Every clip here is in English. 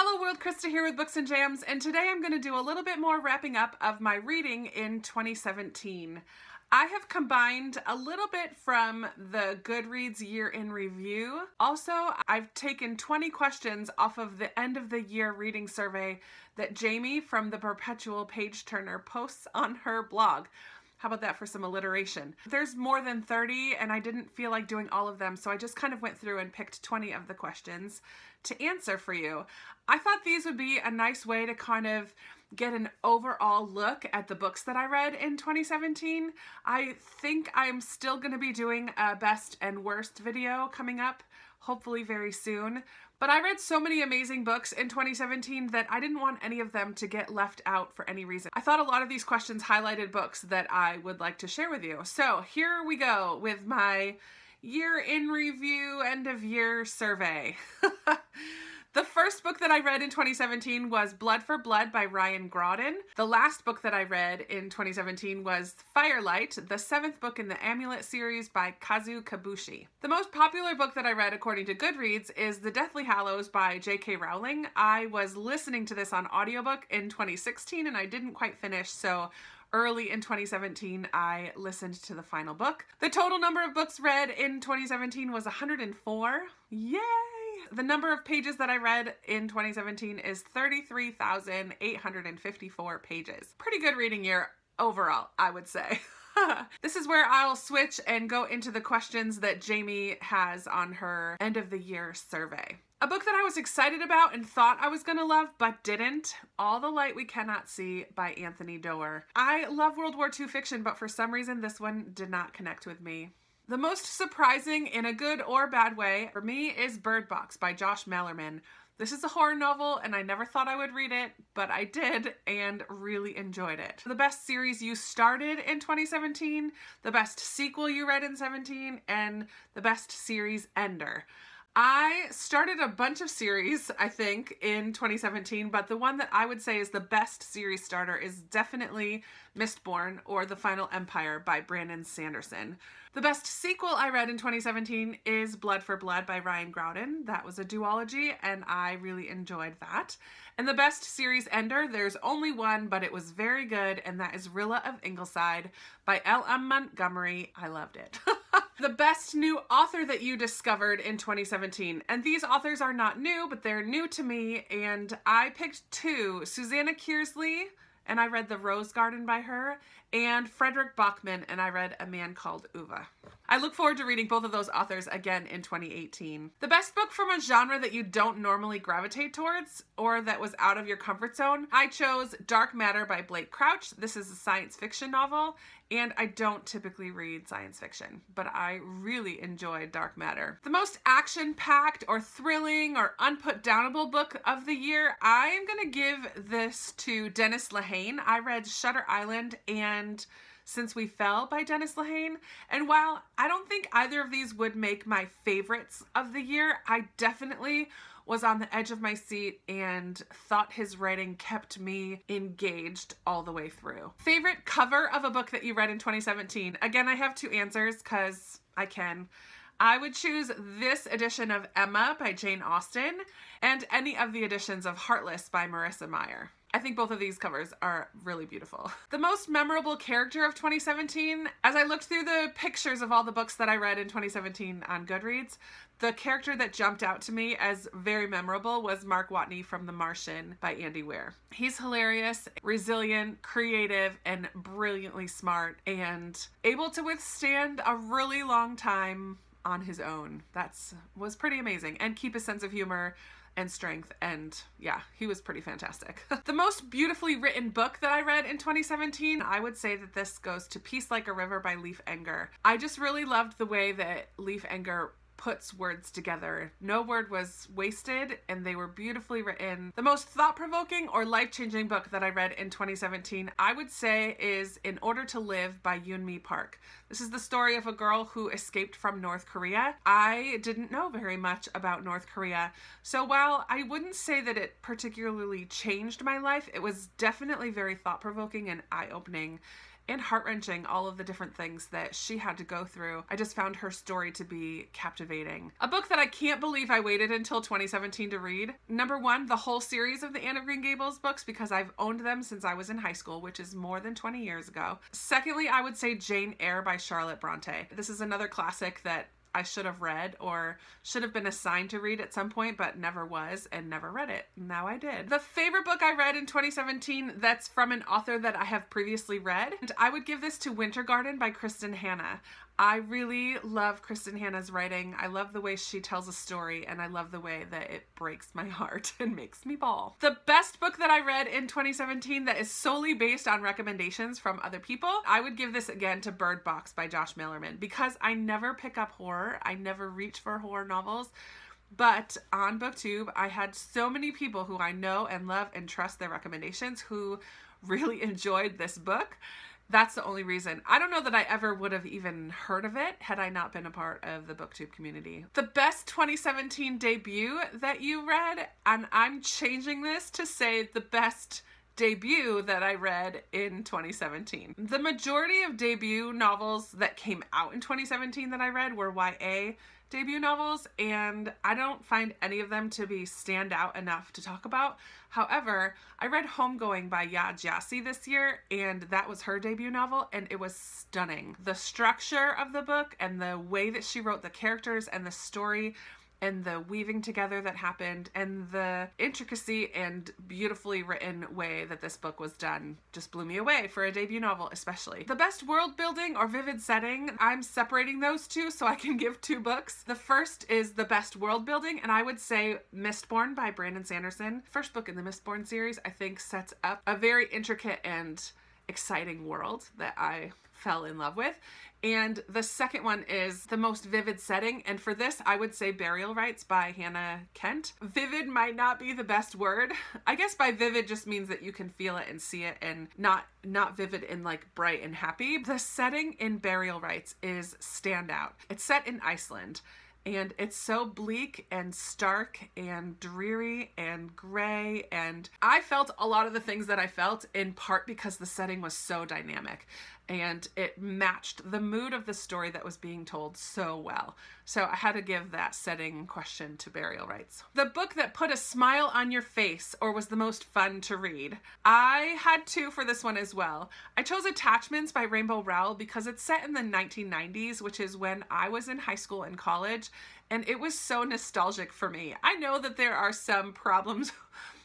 Hello world, Krista here with Books and Jams, and today I'm going to do a little bit more wrapping up of my reading in 2017. I have combined a little bit from the Goodreads year in review. Also, I've taken 20 questions off of the end of the year reading survey that Jamie from the Perpetual Page Turner posts on her blog. How about that for some alliteration? There's more than 30 and I didn't feel like doing all of them, so I just kind of went through and picked 20 of the questions to answer for you. I thought these would be a nice way to kind of get an overall look at the books that I read in 2017. I think I'm still going to be doing a best and worst video coming up, hopefully very soon. But I read so many amazing books in 2017 that I didn't want any of them to get left out for any reason. I thought a lot of these questions highlighted books that I would like to share with you. So here we go with my year in review, end of year survey. The first book that I read in 2017 was Blood for Blood by Ryan Graudin. The last book that I read in 2017 was Firelight, the 7th book in the Amulet series by Kazu Kibuishi. The most popular book that I read according to Goodreads is The Deathly Hallows by J.K. Rowling. I was listening to this on audiobook in 2016 and I didn't quite finish, so early in 2017, I listened to the final book. The total number of books read in 2017 was 104. Yay! The number of pages that I read in 2017 is 33,854 pages. Pretty good reading year overall, I would say. This is where I'll switch and go into the questions that Jamie has on her end of the year survey. A book that I was excited about and thought I was gonna love, but didn't, All the Light We Cannot See by Anthony Doerr. I love World War II fiction, but for some reason this one did not connect with me. The most surprising, in a good or bad way, for me is Bird Box by Josh Malerman. This is a horror novel and I never thought I would read it, but I did and really enjoyed it. The best series you started in 2017, the best sequel you read in 2017, and the best series ender. I started a bunch of series, I think, in 2017, but the one that I would say is the best series starter is definitely Mistborn, or The Final Empire by Brandon Sanderson. The best sequel I read in 2017 is Blood for Blood by Ryan Graudin. That was a duology, and I really enjoyed that. And the best series ender, there's only one, but it was very good, and that is Rilla of Ingleside by L.M. Montgomery. I loved it. The best new author that you discovered in 2017. And these authors are not new, but they're new to me. And I picked two, Susanna Kearsley, and I read The Rose Garden by her, and Frederick Bachman, and I read A Man Called Uva. I look forward to reading both of those authors again in 2018. The best book from a genre that you don't normally gravitate towards, or that was out of your comfort zone, I chose Dark Matter by Blake Crouch. This is a science fiction novel, and I don't typically read science fiction, but I really enjoyed Dark Matter. The most action-packed or thrilling or unputdownable book of the year, I am gonna give this to Dennis Lehane. I read Shutter Island and Since We Fell by Dennis Lehane, and while I don't think either of these would make my favorites of the year, I definitely was on the edge of my seat and thought his writing kept me engaged all the way through. Favorite cover of a book that you read in 2017? Again, I have two answers because I can. I would choose this edition of Emma by Jane Austen and any of the editions of Heartless by Marissa Meyer. I think both of these covers are really beautiful. The most memorable character of 2017, as I looked through the pictures of all the books that I read in 2017 on Goodreads, the character that jumped out to me as very memorable was Mark Watney from The Martian by Andy Weir. He's hilarious, resilient, creative, and brilliantly smart, and able to withstand a really long time on his own. Was pretty amazing, and keep a sense of humor and strength, and yeah, he was pretty fantastic. The most beautifully written book that I read in 2017, I would say that this goes to Peace Like a River by Leif Enger. I just really loved the way that Leif Enger puts words together. No word was wasted, and they were beautifully written. The most thought-provoking or life-changing book that I read in 2017, I would say, is In Order to Live by Yoon-mi Park. This is the story of a girl who escaped from North Korea. I didn't know very much about North Korea, so while I wouldn't say that it particularly changed my life, it was definitely very thought-provoking and eye-opening. and heart-wrenching, all of the different things that she had to go through. I just found her story to be captivating. A book that I can't believe I waited until 2017 to read. Number one, the whole series of the Anne of Green Gables books, because I've owned them since I was in high school, which is more than 20 years ago. Secondly, I would say Jane Eyre by Charlotte Bronte. This is another classic that I should have read or should have been assigned to read at some point, but never was and never read it. Now I did. The favorite book I read in 2017 that's from an author that I have previously read, and I would give this to Winter Garden by Kristen Hanna. I really love Kristen Hanna's writing. I love the way she tells a story, and I love the way that it breaks my heart and makes me bawl. The best book that I read in 2017 that is solely based on recommendations from other people, I would give this again to Bird Box by Josh Malerman, because I never pick up horror. I never reach for horror novels. But on BookTube, I had so many people who I know and love and trust their recommendations who really enjoyed this book. That's the only reason. I don't know that I ever would have even heard of it had I not been a part of the BookTube community. The best 2017 debut that you read, and I'm changing this to say the best debut that I read in 2017. The majority of debut novels that came out in 2017 that I read were YA debut novels, and I don't find any of them to be stand out enough to talk about. However, I read Homegoing by Ya Gyasi this year, and that was her debut novel, and it was stunning. The structure of the book and the way that she wrote the characters and the story and the weaving together that happened and the intricacy and beautifully written way that this book was done just blew me away for a debut novel especially. The best world building or vivid setting, I'm separating those two so I can give two books. The first is the best world building, and I would say Mistborn by Brandon Sanderson. First book in the Mistborn series, I think sets up a very intricate and exciting world that I fell in love with. And the second one is the most vivid setting, and for this I would say Burial Rites by Hannah Kent. Vivid might not be the best word. I guess by vivid just means that you can feel it and see it, and not vivid in like bright and happy. The setting in Burial Rites is standout. It's set in Iceland, and it's so bleak and stark and dreary and gray, and I felt a lot of the things that I felt in part because the setting was so dynamic and it matched the mood of the story that was being told so well. So I had to give that setting question to Burial Rites. The book that put a smile on your face or was the most fun to read. I had two for this one as well. I chose Attachments by Rainbow Rowell because it's set in the 1990s, which is when I was in high school and college, and it was so nostalgic for me. I know that there are some problems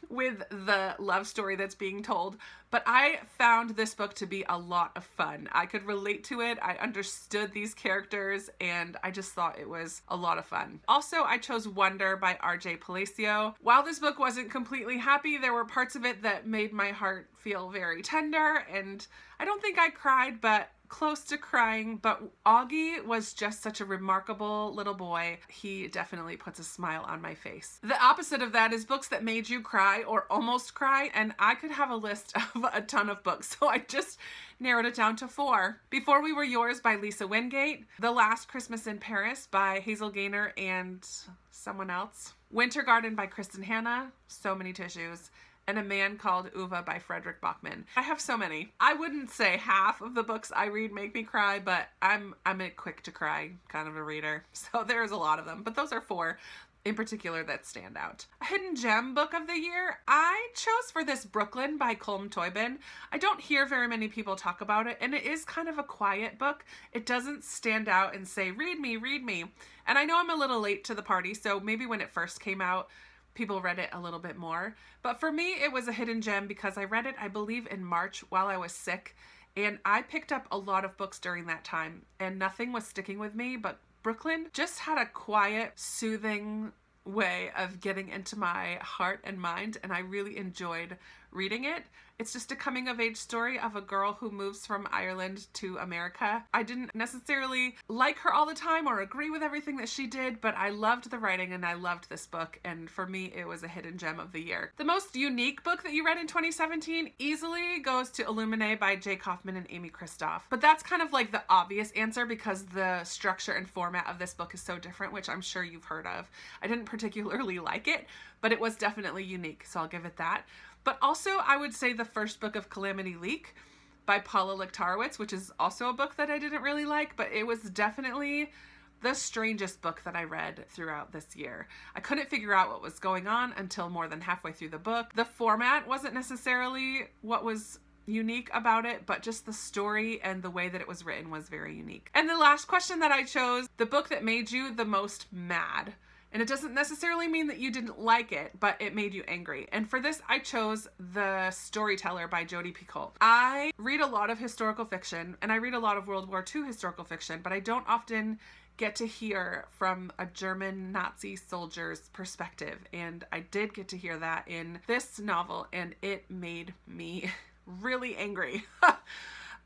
with the love story that's being told, but I found this book to be a lot of fun. I could relate to it, I understood these characters, and I just thought it was a lot of fun. Also, I chose Wonder by R.J. Palacio. While this book wasn't completely happy, there were parts of it that made my heart feel very tender, and I don't think I cried, but close to crying. But Augie was just such a remarkable little boy. He definitely puts a smile on my face. The opposite of that is books that made you cry or almost cry, and I could have a list of a ton of books, so I just narrowed it down to 4. Before We Were Yours by Lisa Wingate, The Last Christmas in Paris by Hazel Gaynor and someone else, Winter Garden by Kristen Hanna, so many tissues, and A Man Called Uva by Frederick Bachman. I have so many. I wouldn't say half of the books I read make me cry, but I'm a quick to cry kind of a reader, so there's a lot of them, but those are 4 in particular that stand out. A hidden gem book of the year, I chose for this Brooklyn by Colm Toibin. I don't hear very many people talk about it, and it is kind of a quiet book. It doesn't stand out and say, read me, read me. And I know I'm a little late to the party, so maybe when it first came out, people read it a little bit more. But for me, it was a hidden gem because I read it, I believe, in March while I was sick, and I picked up a lot of books during that time, and nothing was sticking with me, but Brooklyn just had a quiet, soothing way of getting into my heart and mind, and I really enjoyed reading it. It's just a coming-of-age story of a girl who moves from Ireland to America. I didn't necessarily like her all the time or agree with everything that she did, but I loved the writing and I loved this book, and for me, it was a hidden gem of the year. The most unique book that you read in 2017 easily goes to Illuminae by Jay Kaufman and Amy Kristoff, but that's kind of like the obvious answer because the structure and format of this book is so different, which I'm sure you've heard of. I didn't particularly like it, but it was definitely unique, so I'll give it that. But also, I would say the first book of Calamity Leak by Paula Lichtarowicz, which is also a book that I didn't really like, but it was definitely the strangest book that I read throughout this year. I couldn't figure out what was going on until more than halfway through the book. The format wasn't necessarily what was unique about it, but just the story and the way that it was written was very unique. And the last question that I chose, the book that made you the most mad. And it doesn't necessarily mean that you didn't like it, but it made you angry. And for this, I chose The Storyteller by Jodi Picoult. I read a lot of historical fiction, and I read a lot of World War II historical fiction, but I don't often get to hear from a German Nazi soldier's perspective. And I did get to hear that in this novel, and it made me really angry.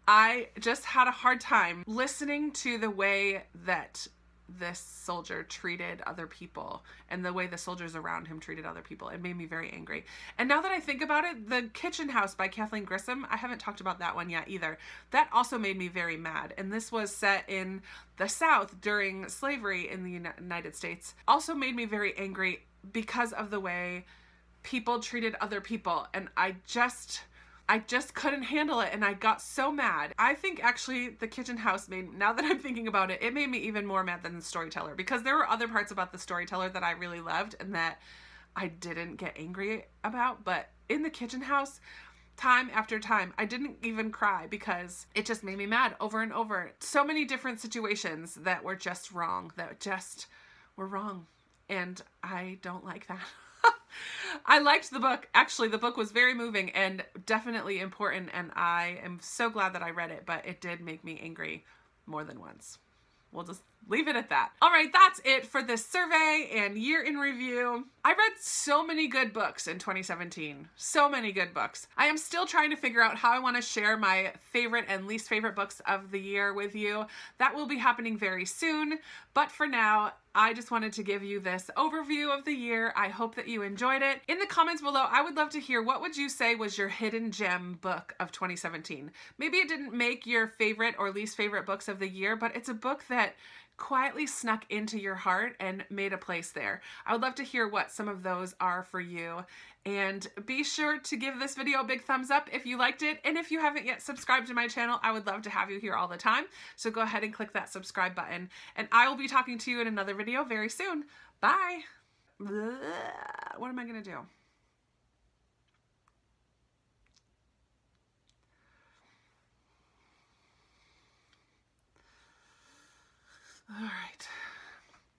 I just had a hard time listening to the way that this soldier treated other people and the way the soldiers around him treated other people. It made me very angry. And now that I think about it, The Kitchen House by Kathleen Grissom, I haven't talked about that one yet either. That also made me very mad. And this was set in the South during slavery in the United States. Also made me very angry because of the way people treated other people. And I just couldn't handle it, and I got so mad. I think actually The Kitchen House now that I'm thinking about it, it made me even more mad than The Storyteller, because there were other parts about The Storyteller that I really loved and that I didn't get angry about, but in The Kitchen House, time after time, I didn't even cry because it just made me mad over and over. So many different situations that were just wrong, and I don't like that. I liked the book. Actually, the book was very moving and definitely important, and I am so glad that I read it, but it did make me angry more than once. We'll just leave it at that. All right, that's it for this survey and year in review. I read so many good books in 2017. So many good books. I am still trying to figure out how I want to share my favorite and least favorite books of the year with you. That will be happening very soon. But for now, I just wanted to give you this overview of the year. I hope that you enjoyed it. In the comments below, I would love to hear, what would you say was your hidden gem book of 2017? Maybe it didn't make your favorite or least favorite books of the year, but it's a book that quietly snuck into your heart and made a place there. I would love to hear what some of those are for you. And be sure to give this video a big thumbs up if you liked it. And if you haven't yet subscribed to my channel, I would love to have you here all the time. So go ahead and click that subscribe button. And I will be talking to you in another video very soon. Bye. What am I going to do? All right.